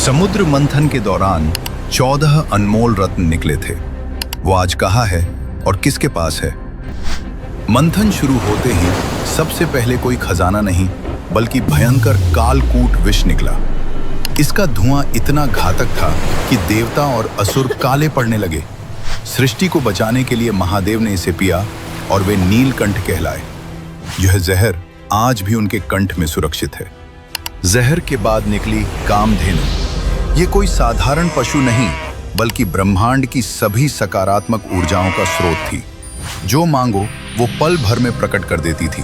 समुद्र मंथन के दौरान 14 अनमोल रत्न निकले थे। वो आज कहाँ है और किसके पास है? मंथन शुरू होते ही सबसे पहले कोई खजाना नहीं बल्कि भयंकर कालकूट विष निकला। इसका धुआं इतना घातक था कि देवता और असुर काले पड़ने लगे। सृष्टि को बचाने के लिए महादेव ने इसे पिया और वे नीलकंठ कहलाए। यह जहर आज भी उनके कंठ में सुरक्षित है। जहर के बाद निकली कामधेनु। ये कोई साधारण पशु नहीं बल्कि ब्रह्मांड की सभी सकारात्मक ऊर्जाओं का स्रोत थी। जो मांगो वो पल भर में प्रकट कर देती थी।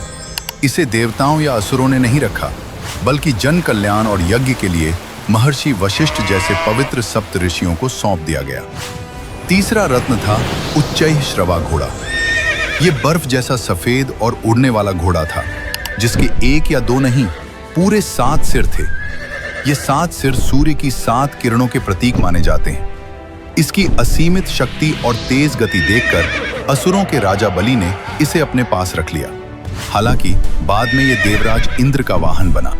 इसे देवताओं या असुरों ने नहीं रखा बल्कि जन कल्याण और यज्ञ के लिए महर्षि वशिष्ठ जैसे पवित्र सप्त ऋषियों को सौंप दिया गया। तीसरा रत्न था उच्चैः श्रवा घोड़ा। ये बर्फ जैसा सफेद और उड़ने वाला घोड़ा था जिसके एक या दो नहीं पूरे 7 सिर थे। ये 7 सिर सूर्य की 7 किरणों के प्रतीक माने जाते हैं। इसकी असीमित शक्ति और तेज गति देखकर असुरों के राजा बलि ने इसे अपने पास रख लिया। हालांकि बाद में ये देवराज इंद्र का वाहन बना।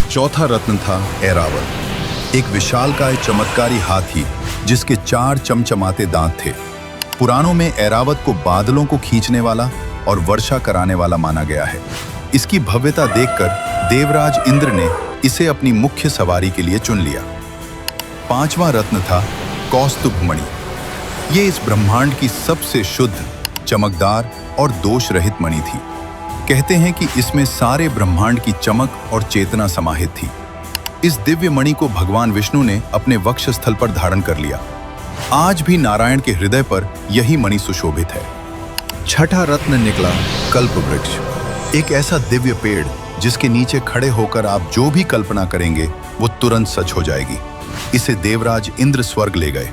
चौथा रत्न था ऐरावत, एक विशालकाय चमत्कारी हाथी जिसके 4 चमचमाते दांत थे। पुराणों में ऐरावत को बादलों को खींचने वाला और वर्षा कराने वाला माना गया है। इसकी भव्यता देखकर देवराज इंद्र ने इसे अपनी मुख्य सवारी के लिए चुन लिया। 5वां रत्न था कौस्तुभ मणि। ये इस ब्रह्मांड की सबसे शुद्ध, चमकदार और दोष रहित मणि थी। कहते हैं कि इसमें सारे ब्रह्मांड की चमक और चेतना समाहित थी। इस दिव्य मणि को भगवान विष्णु ने अपने वक्षस्थल पर धारण कर लिया। आज भी नारायण के हृदय पर यही मणि सुशोभित है। छठा रत्न निकला कल्प वृक्ष, एक ऐसा दिव्य पेड़ जिसके नीचे खड़े होकर आप जो भी कल्पना करेंगे वो तुरंत सच हो जाएगी। इसे देवराज इंद्र स्वर्ग ले गए।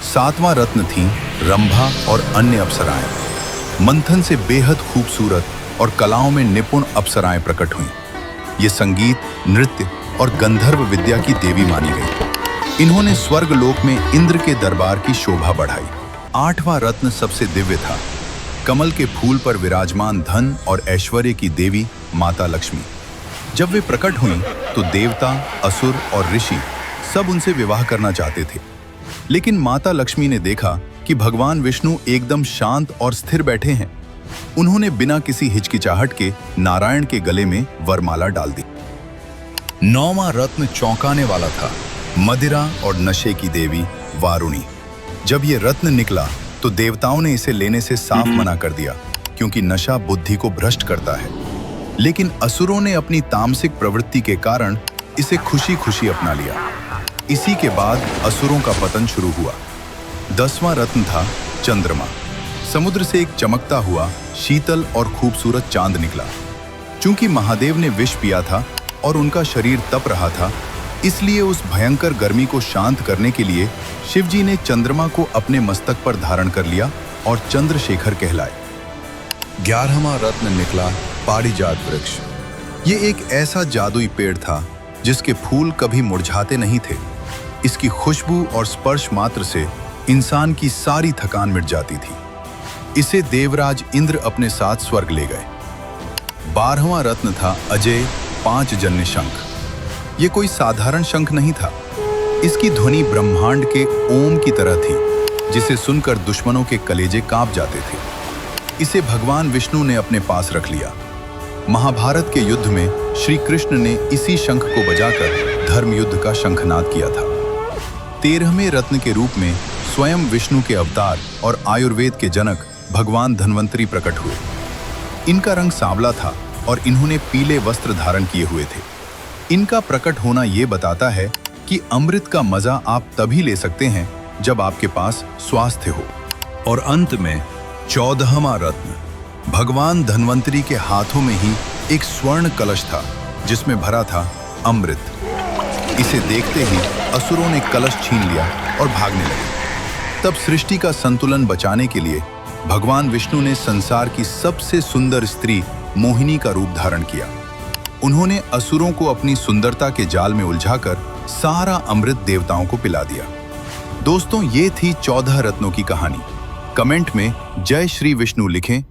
7वां रत्न थी रंभा और अन्य अप्सराएं। मंथन से बेहद खूबसूरत और कलाओं में निपुण अप्सराएं प्रकट हुईं। ये संगीत, नृत्य और गंधर्व विद्या की देवी मानी गई। इन्होंने स्वर्ग लोक में इंद्र के दरबार की शोभा बढ़ाई। 8वां रत्न सबसे दिव्य था, कमल के फूल पर विराजमान धन और ऐश्वर्य की देवी माता लक्ष्मी। जब वे प्रकट हुईं तो देवता, असुर और ऋषि सब उनसे विवाह करना चाहते थे। लेकिन माता लक्ष्मी ने देखा कि भगवान विष्णु एकदम शांत और स्थिर बैठे हैं। उन्होंने बिना किसी हिचकिचाहट के नारायण के गले में वरमाला डाल दी। 9वां रत्न चौंकाने वाला था, मदिरा और नशे की देवी वारुणी। जब ये रत्न निकला तो देवताओं ने इसे लेने से साफ मना कर दिया क्योंकि नशा बुद्धि को भ्रष्ट करता है। लेकिन असुरों ने अपनी तामसिक प्रवृत्ति के कारण इसे खुशी खुशी अपना लिया। इसी के बाद असुरों का पतन शुरू हुआ। 10वां रत्न था चंद्रमा। समुद्र से एक चमकता हुआ शीतल और खूबसूरत चांद निकला। चूंकि महादेव ने विष पिया था और उनका शरीर तप रहा था, इसलिए उस भयंकर गर्मी को शांत करने के लिए शिवजी ने चंद्रमा को अपने मस्तक पर धारण कर लिया और चंद्रशेखर कहलाए। 11वां रत्न निकला पारिजात वृक्ष। ये एक ऐसा जादुई पेड़ था जिसके फूल कभी मुरझाते नहीं थे। इसकी खुशबू और स्पर्श मात्र से इंसान की सारी थकान मिट जाती थी। इसे देवराज इंद्र अपने साथ स्वर्ग ले गए। 12वां रत्न था अजय 5 जन्य शंख। ये कोई साधारण शंख नहीं था। इसकी ध्वनि ब्रह्मांड के ओम की तरह थी जिसे सुनकर दुश्मनों के कलेजे कांप जाते थे। इसे भगवान विष्णु ने अपने पास रख लिया। महाभारत के युद्ध में श्री कृष्ण ने इसी शंख को बजाकर धर्म युद्ध का शंखनाद किया था। 13वें रत्न के रूप में स्वयं विष्णु के अवतार और आयुर्वेद के जनक भगवान धन्वंतरी प्रकट हुए। इनका रंग सांवला था और इन्होंने पीले वस्त्र धारण किए हुए थे। इनका प्रकट होना ये बताता है कि अमृत का मजा आप तभी ले सकते हैं जब आपके पास स्वास्थ्य हो। और अंत में 14वां रत्न भगवान धन्वंतरी के हाथों में ही एक स्वर्ण कलश था जिसमें भरा था अमृत। इसे देखते ही असुरों ने कलश छीन लिया और भागने लगे। तब सृष्टि का संतुलन बचाने के लिए भगवान विष्णु ने संसार की सबसे सुंदर स्त्री मोहिनी का रूप धारण किया। उन्होंने असुरों को अपनी सुंदरता के जाल में उलझाकर सारा अमृत देवताओं को पिला दिया। दोस्तों, ये थी 14 रत्नों की कहानी। कमेंट में जय श्री विष्णु लिखें